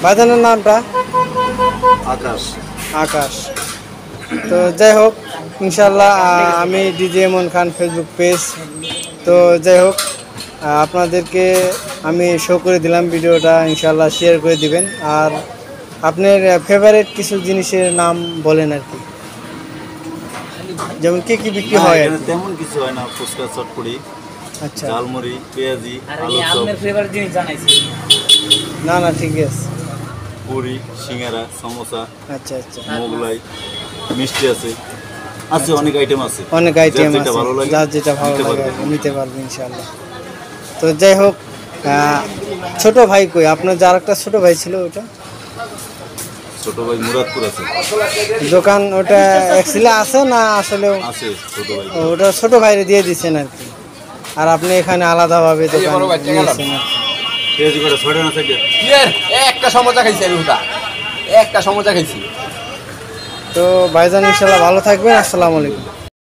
ভাইজানের নামটা আকাশ। আকাশ। তো যাই হোক ইনশাল্লাহ আমি ডিজে ইমন খান ফেসবুক পেজ। তো যাই হোক আপনাদেরকে আমি শো করে দিলাম ভিডিওটা, ইনশাল্লাহ শেয়ার করে দিবেন। আর আপনার ফেভারিট কিছু জিনিসের নাম বলেন আর কি, যেমন কি কি বিক্রি হয় আর কি? তেমন কিছু হয় না, ফুচকা, চটপটি, আচ্ছা, ঝালমুড়ি, পেঁয়াজি, আলু চপ, আপনার ফেভারিট জিনিস জানাইছি। না না ঠিক আছে। পুরি, সিঙ্গারা, সমোসা, আচ্ছা আচ্ছা, মোগলাই, মিষ্টি আছে, অনেক আইটেম আছে। অনেক আইটেম যার যেটা আছে, ভালো লাগে যার যেটা ভালো নিতে লাগে পারবে। নিতে পারবে ইনশাল্লাহ। তো যাই হোক ছোট ভাই কই? আপনার যার একটা ছোট ভাই ছিল ওটা ছোট ভাই মুরাদপুর আছে। দোকান, ওটা অ্যাকচুয়ালি আছে না আসলেও? আছে ছোট ভাই। ওটা ছোট ভাইরে দিয়ে দিচ্ছেন আর কি, আর আপনি এখানে আলাদাভাবে দোকান নিয়েছেন আর কি। পেঁয়াজি কটা 6 টাকা থাকে। একটা সমোসা খাইছি আমি, একটা সমোসা খাইছি। তো ভাইজান ইনশাল্লাহ ভালো থাকবেন। আসসালামু আলাইকুম।